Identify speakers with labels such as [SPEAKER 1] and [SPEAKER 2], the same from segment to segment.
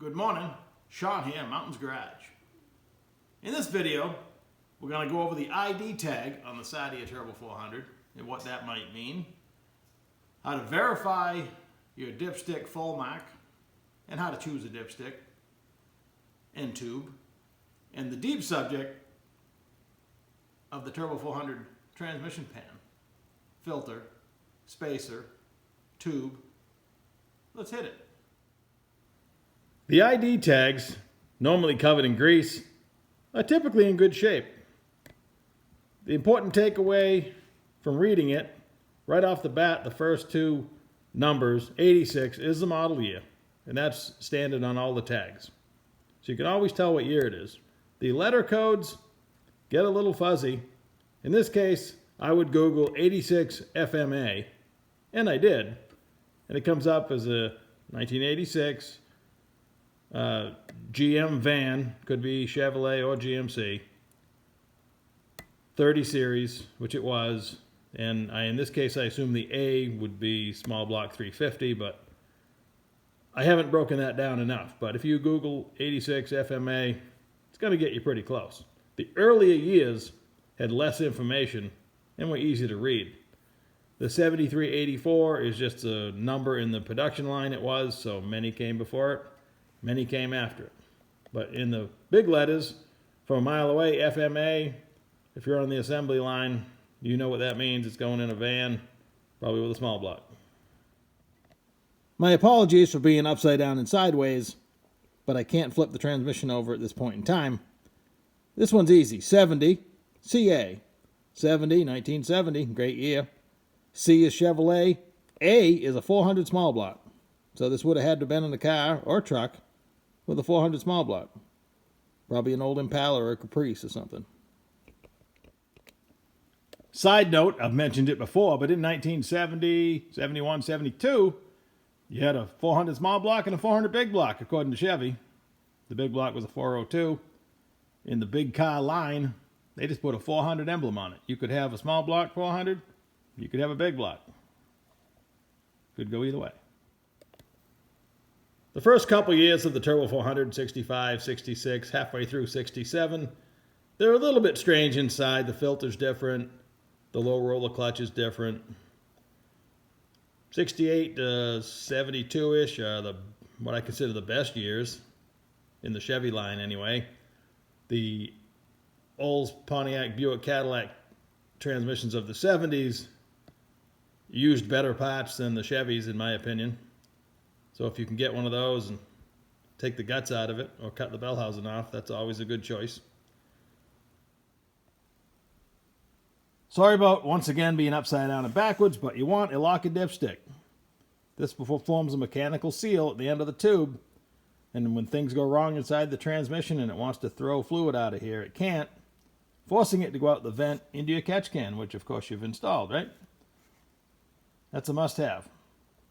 [SPEAKER 1] Good morning, Sean here, Mountains Garage. In this video, we're going to go over the ID tag on the side of your Turbo 400 and what that might mean, how to verify your dipstick full mark, and how to choose a dipstick and tube, and the deep subject of the Turbo 400 transmission pan, filter, spacer, tube. Let's hit it. The ID tags, normally covered in grease, are typically in good shape. The important takeaway from reading it, right off the bat, the first two numbers, 86, is the model year, and that's standard on all the tags. So you can always tell what year it is. The letter codes get a little fuzzy. In this case, I would Google 86 FMA, and I did, and it comes up as a 1986 GM van, could be Chevrolet or GMC, 30 series, which it was, and in this case I assume the A would be small block 350, but I haven't broken that down enough. But if you Google 86 FMA, it's going to get you pretty close. The earlier years had less information and were easy to read. The 7384 is just a number in the production line it was, so many came before it. Many came after it. But in the big letters, from a mile away, FMA, if you're on the assembly line, you know what that means. It's going in a van, probably with a small block. My apologies for being upside down and sideways, but I can't flip the transmission over at this point in time. This one's easy. 70, CA. 70, 1970, great year. C is Chevrolet. A is a 400 small block. So this would have had to have been in a car or truck with a 400 small block. Probably an old Impala or a Caprice or something. Side note, I've mentioned it before, but in 1970, 71, 72, you had a 400 small block and a 400 big block, according to Chevy. The big block was a 402. In the big car line, they just put a 400 emblem on it. You could have a small block 400, you could have a big block. Could go either way. The first couple years of the Turbo 400, 65, 66, halfway through 67, they're a little bit strange inside. The filter's different. The low roller clutch is different. 68 to 72-ish are what I consider the best years in the Chevy line anyway. The Olds, Pontiac, Buick, Cadillac transmissions of the 70s used better parts than the Chevys, in my opinion. So if you can get one of those and take the guts out of it or cut the bell housing off, that's always a good choice. Sorry about, once again, being upside down and backwards, but you want a locking dipstick. This forms a mechanical seal at the end of the tube, and when things go wrong inside the transmission and it wants to throw fluid out of here, it can't, forcing it to go out the vent into your catch can, which of course you've installed, right? That's a must-have.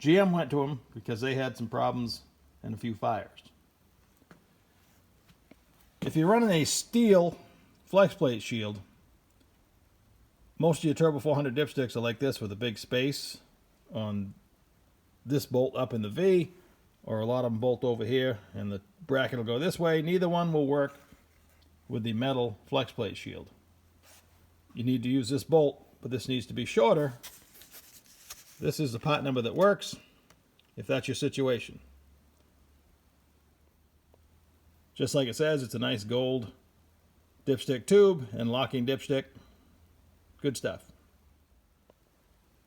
[SPEAKER 1] GM went to them because they had some problems and a few fires. If you're running a steel flex plate shield, most of your Turbo 400 dipsticks are like this with a big space on this bolt up in the V, or a lot of them bolt over here and the bracket will go this way. Neither one will work with the metal flex plate shield. You need to use this bolt, but this needs to be shorter. This is the part number that works, if that's your situation. Just like it says, it's a nice gold dipstick tube and locking dipstick. Good stuff.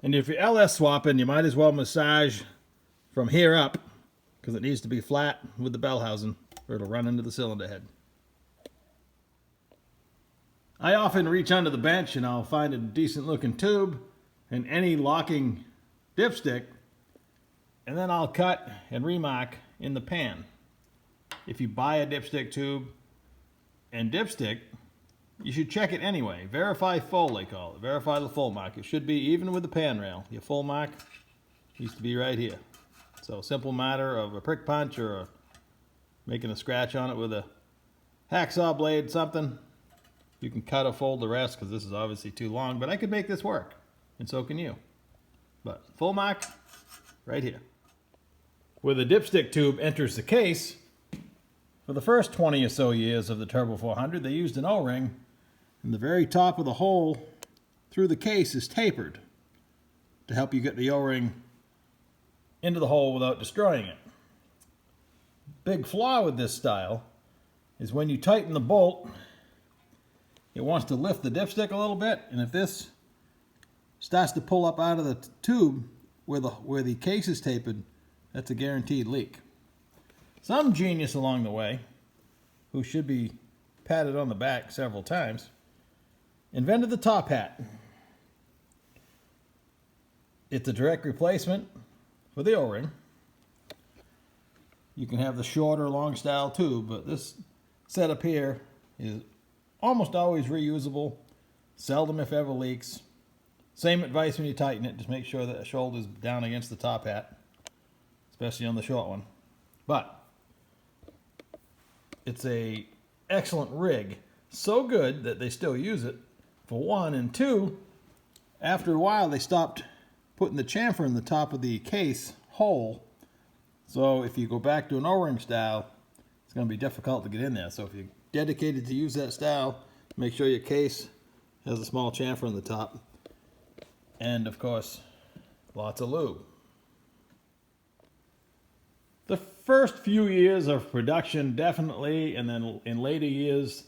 [SPEAKER 1] And if you're LS swapping, you might as well massage from here up, because it needs to be flat with the bell housing, or it'll run into the cylinder head. I often reach under the bench and I'll find a decent looking tube and any locking dipstick, and then I'll cut and remark in the pan. If you buy a dipstick tube and dipstick, you should check it anyway. Verify full, they call it. Verify the full mark. It should be even with the pan rail. Your full mark needs to be right here. So a simple matter of a prick punch or making a scratch on it with a hacksaw blade, something. You can cut or fold the rest because this is obviously too long, but I could make this work, and so can you. But full mark, right here. Where the dipstick tube enters the case, For the first 20 or so years of the Turbo 400, they used an O-ring, and the very top of the hole through the case is tapered to help you get the O-ring into the hole without destroying it. Big flaw with this style is when you tighten the bolt, it wants to lift the dipstick a little bit, and if this starts to pull up out of the tube where the case is tapered, that's a guaranteed leak. Some genius along the way, who should be patted on the back several times, invented the top hat. It's a direct replacement for the O-ring. You can have the shorter, long style tube, but this setup here is almost always reusable, seldom if ever leaks. Same advice when you tighten it, just make sure that the shoulder's down against the top hat, especially on the short one. But it's a excellent rig, so good that they still use it, for one, and two, after a while they stopped putting the chamfer in the top of the case hole, so if you go back to an O-ring style, it's going to be difficult to get in there. So if you're dedicated to use that style, make sure your case has a small chamfer in the top, and of course lots of lube. The first few years of production definitely, and then in later years,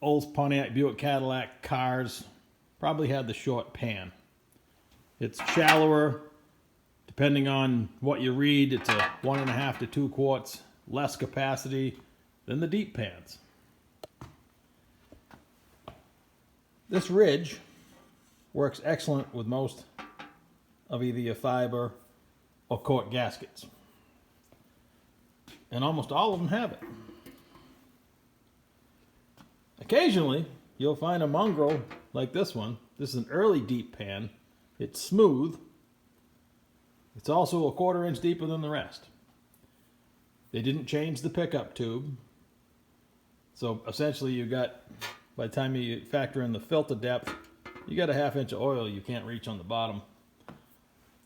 [SPEAKER 1] old Pontiac Buick Cadillac cars probably had the short pan. It's shallower, depending on what you read, it's a 1.5 to 2 quarts less capacity than the deep pans. This ridge works excellent with most of either your fiber or cork gaskets. And almost all of them have it. Occasionally, you'll find a mongrel like this one. This is an early deep pan. It's smooth. It's also a 1/4 inch deeper than the rest. They didn't change the pickup tube. So essentially you got, by the time you factor in the filter depth, you got a 1/2 inch of oil you can't reach on the bottom.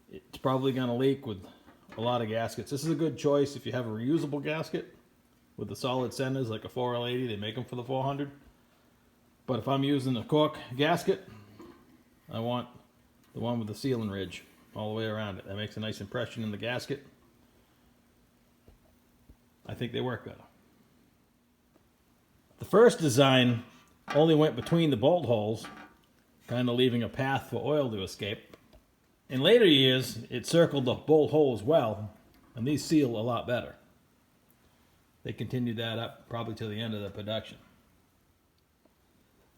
[SPEAKER 1] It's probably going to leak with a lot of gaskets. This is a good choice if you have a reusable gasket with the solid centers like a 4L80. They make them for the 400. But if I'm using a cork gasket, I want the one with the sealing ridge all the way around it. That makes a nice impression in the gasket. I think they work better. The first design only went between the bolt holes, kind of leaving a path for oil to escape. In later years, it circled the bolt hole as well, and these seal a lot better. They continued that up probably till the end of the production.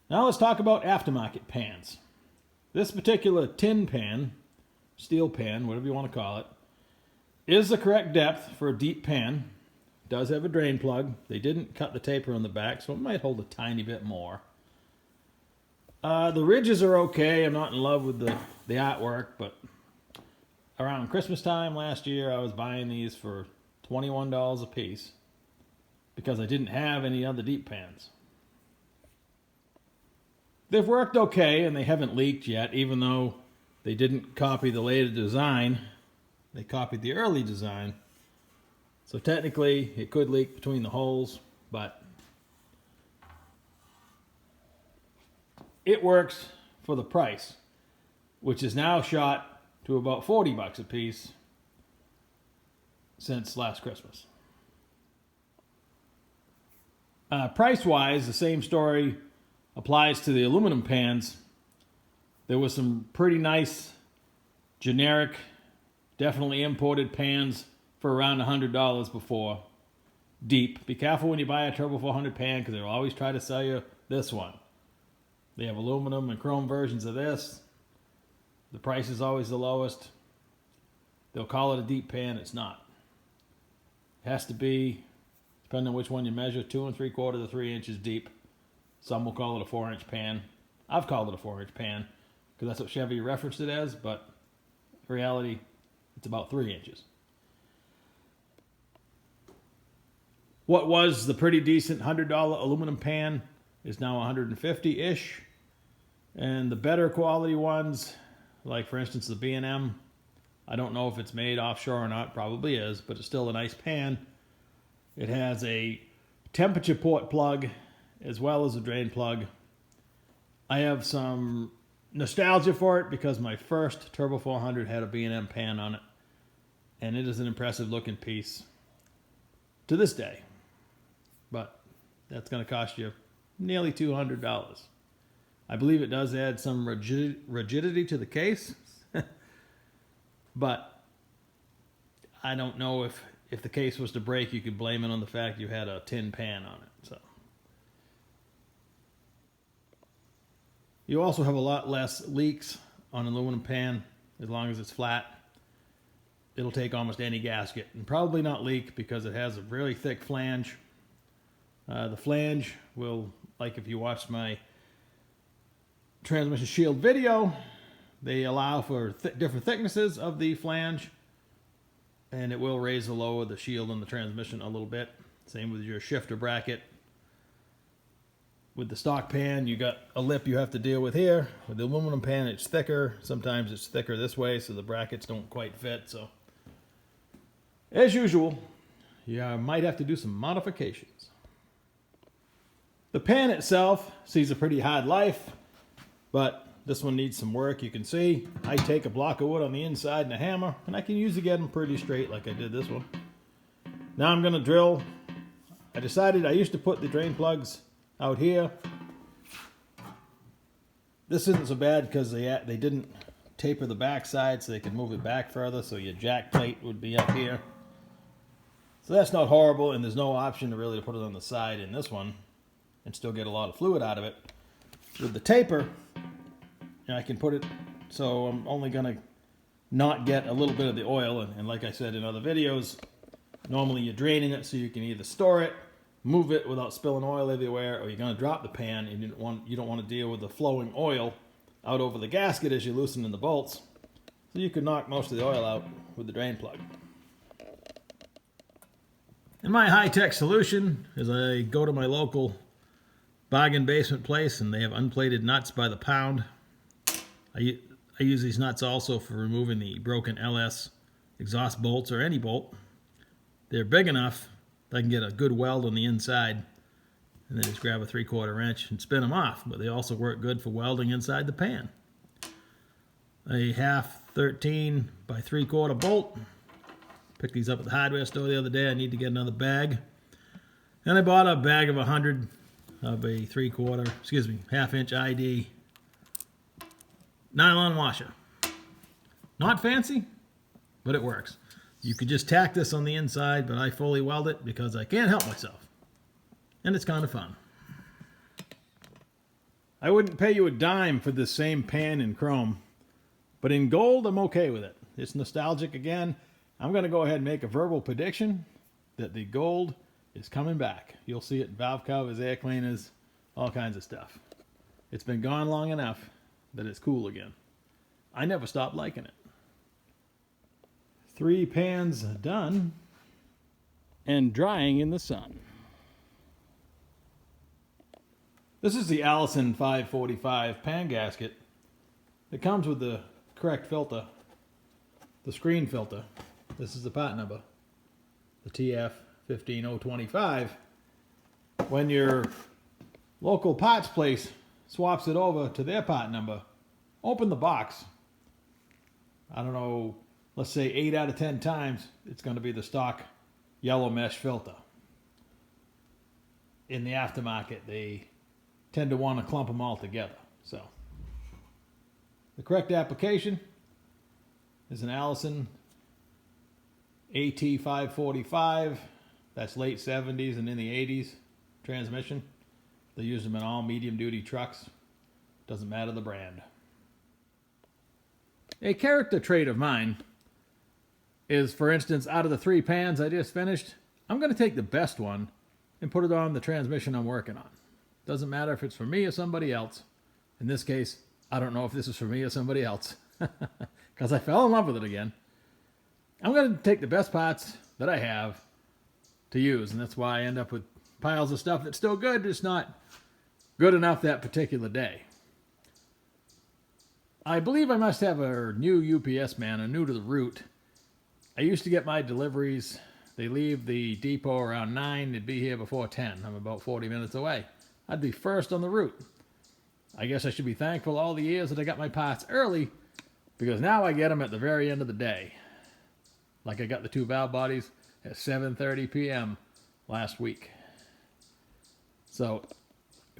[SPEAKER 1] Now let's talk about aftermarket pans. This particular tin pan, steel pan, whatever you want to call it, is the correct depth for a deep pan. It does have a drain plug. They didn't cut the taper on the back, so it might hold a tiny bit more. The ridges are okay. I'm not in love with the artwork, but around Christmas time last year, I was buying these for $21 a piece because I didn't have any other deep pans. They've worked okay, and they haven't leaked yet, even though they didn't copy the later design. They copied the early design. So technically, it could leak between the holes, but it works for the price, which is now shot to about $40 a piece since last Christmas. Price-wise, the same story applies to the aluminum pans. There was some pretty nice, generic, definitely imported pans for around $100 before. Deep. Be careful when you buy a Turbo 400 pan because they'll always try to sell you this one. They have aluminum and chrome versions of this. The price is always the lowest. They'll call it a deep pan. It's not. It has to be, depending on which one you measure, 2 3/4 to 3 inches deep. Some will call it a 4-inch pan. I've called it a 4-inch pan because that's what Chevy referenced it as, but in reality, it's about 3 inches. What was the pretty decent $100 aluminum pan is now $150-ish. And the better quality ones, like for instance the B&M, I don't know if it's made offshore or not, probably is, but it's still a nice pan. It has a temperature port plug as well as a drain plug. I have some nostalgia for it because my first Turbo 400 had a B&M pan on it, and it is an impressive looking piece to this day. But that's going to cost you nearly $200. I believe it does add some rigidity to the case, but I don't know if the case was to break, you could blame it on the fact you had a tin pan on it. So you also have a lot less leaks on an aluminum pan as long as it's flat. It'll take almost any gasket and probably not leak because it has a really thick flange. The flange will, like if you watched my transmission shield video, they allow for different thicknesses of the flange, and it will raise or lower the shield in the transmission a little bit. Same with your shifter bracket. With the stock pan, you got a lip you have to deal with here. With the aluminum pan, it's thicker. Sometimes it's thicker this way, so the brackets don't quite fit. So, as usual, you might have to do some modifications. The pan itself sees a pretty hard life, but this one needs some work. You can see I take a block of wood on the inside and a hammer, and I can usually get them pretty straight like I did this one. Now I'm going to drill. I decided I used to put the drain plugs out here. This isn't so bad because they didn't taper the back side so they could move it back further, so your jack plate would be up here. So that's not horrible, and there's no option to really put it on the side in this one and still get a lot of fluid out of it. With the taper, I can put it so I'm only going to not get a little bit of the oil, and like I said in other videos, normally you're draining it so you can either store it, move it without spilling oil everywhere, or you're going to drop the pan and you don't want to deal with the flowing oil out over the gasket as you're loosening the bolts. So you can knock most of the oil out with the drain plug. And my high-tech solution is I go to my local bargain basement place, and they have unplated nuts by the pound. I use these nuts also for removing the broken LS exhaust bolts or any bolt. They're big enough that I can get a good weld on the inside, and then just grab a 3/4 wrench and spin them off. But they also work good for welding inside the pan. A half 13 by 3/4 bolt. Picked these up at the hardware store the other day. I need to get another bag. And I bought a bag of 100 of a 3/4, half-inch ID nylon washer. Not fancy, but it works. You could just tack this on the inside, but I fully weld it because I can't help myself. And it's kind of fun. I wouldn't pay you a dime for this same pan in chrome, but in gold, I'm okay with it. It's nostalgic again. I'm going to go ahead and make a verbal prediction that the gold is coming back. You'll see it in valve covers, air cleaners, all kinds of stuff. It's been gone long enough that it's cool again. I never stopped liking it. 3 pans done and drying in the sun. This is the Allison 545 pan gasket. It comes with the correct filter, the screen filter. This is the part number, the TF15025. When your local parts place swaps it over to their part number, open the box. I don't know, let's say 8 out of 10 times, it's going to be the stock yellow mesh filter. In the aftermarket, they tend to want to clump them all together. So, the correct application is an Allison AT545. That's late 70s and in the 80s transmission. They use them in all medium-duty trucks. Doesn't matter the brand. A character trait of mine is, for instance, out of the 3 pans I just finished, I'm going to take the best one and put it on the transmission I'm working on. Doesn't matter if it's for me or somebody else. In this case, I don't know if this is for me or somebody else, because I fell in love with it again. I'm going to take the best parts that I have to use, and that's why I end up with piles of stuff that's still good, just not good enough that particular day. I believe I must have a new UPS man, or new to the route. I used to get my deliveries they leave the depot around 9. They'd be here before 10. I'm about 40 minutes away. I'd be first on the route. I guess I should be thankful all the years that I got my parts early, because now I get them at the very end of the day. Like I got the 2 valve bodies at 7:30 p.m. last week. So,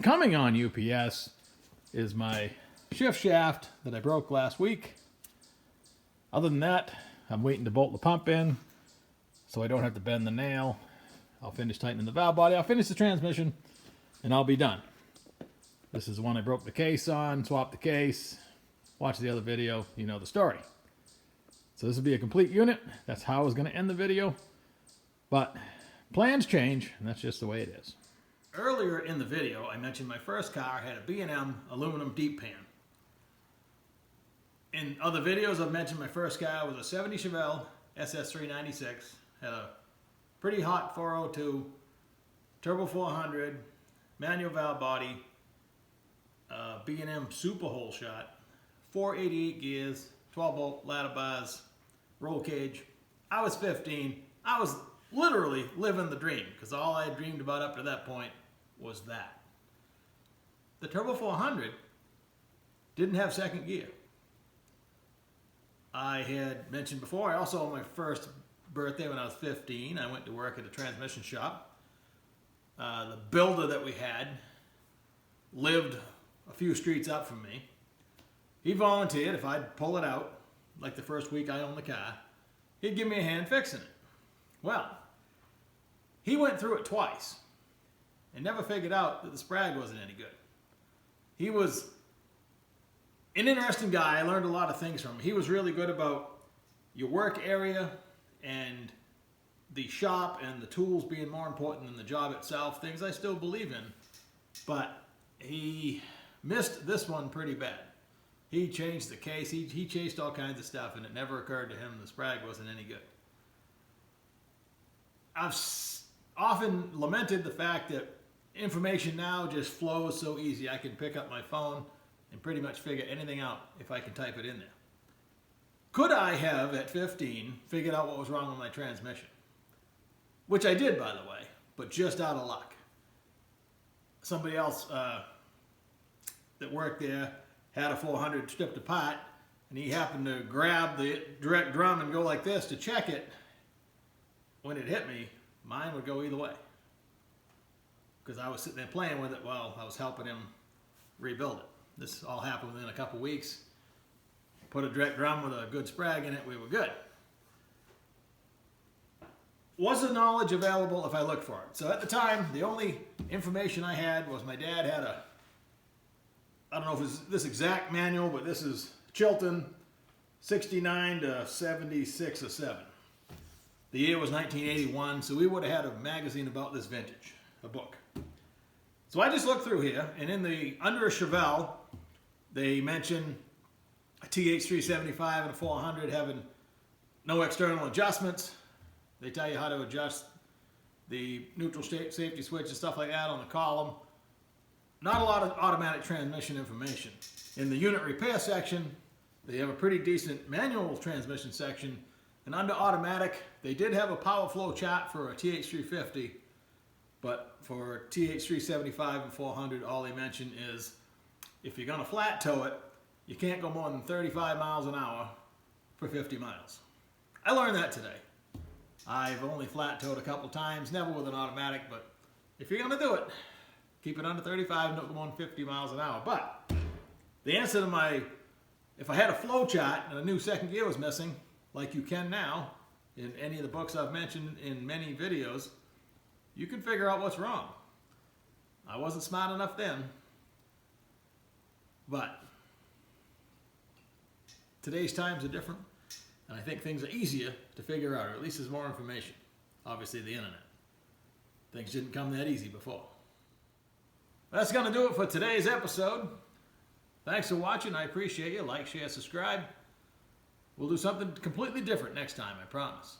[SPEAKER 1] coming on UPS is my shift shaft that I broke last week. Other than that, I'm waiting to bolt the pump in so I don't have to bend the nail. I'll finish tightening the valve body. I'll finish the transmission and I'll be done. This is the one I broke the case on, swapped the case. Watch the other video, you know the story. So this will be a complete unit. That's how I was going to end the video. But plans change, and that's just the way it is. Earlier in the video, I mentioned my first car had a B&M aluminum deep pan. In other videos, I've mentioned my first car was a 70 Chevelle SS396. Had a pretty hot 402, turbo 400, manual valve body, B&M super hole shot, 488 gears, 12 bolt ladder bars, roll cage. I was 15. I was literally living the dream, because all I had dreamed about up to that point was that. The turbo 400 didn't have second gear. I had mentioned before, I also, on my first birthday when I was 15, I went to work at a transmission shop. The builder that we had lived a few streets up from me. He volunteered if I'd pull it out, like the first week I owned the car, he'd give me a hand fixing it. Well, he went through it twice and never figured out that the sprag wasn't any good. He was an interesting guy. I learned a lot of things from him. He was really good about your work area and the shop and the tools being more important than the job itself, things I still believe in. But he missed this one pretty bad. He changed the case, he chased all kinds of stuff, and it never occurred to him the sprag wasn't any good. I've often lamented the fact that information now just flows so easy. I can pick up my phone and pretty much figure anything out if I can type it in there. Could I have, at 15, figured out what was wrong with my transmission? Which I did, by the way, but just out of luck. Somebody else that worked there had a 400 stripped apart, and he happened to grab the direct drum and go like this to check it. When it hit me, mine would go either way, because I was sitting there playing with it while I was helping him rebuild it. This all happened within a couple weeks. Put a direct drum with a good sprag in it, we were good. Was the knowledge available if I looked for it? So at the time, the only information I had was my dad had a, I don't know if it's this exact manual, but this is Chilton 69 to 76 or 7. The year was 1981, so we would have had a magazine about this vintage, a book. So I just looked through here, and in the under a Chevelle, they mention a TH375 and a 400 having no external adjustments. They tell you how to adjust the neutral safety switch and stuff like that on the column. Not a lot of automatic transmission information. In the unit repair section, they have a pretty decent manual transmission section. And under automatic, they did have a power flow chart for a TH350, but for TH375 and 400, all they mention is if you're going to flat tow it, you can't go more than 35 miles an hour for 50 miles. I learned that today. I've only flat towed a couple times, never with an automatic, but if you're going to do it, keep it under 35, don't go more than 50 miles an hour. But the answer to my, if I had a flow chart and a new second gear was missing, like you can now in any of the books I've mentioned in many videos, you can figure out what's wrong. I wasn't smart enough then, but today's times are different, and I think things are easier to figure out, or at least there's more information. Obviously the internet. Things didn't come that easy before. That's going to do it for today's episode. Thanks for watching. I appreciate you. Like, share, subscribe. We'll do something completely different next time, I promise.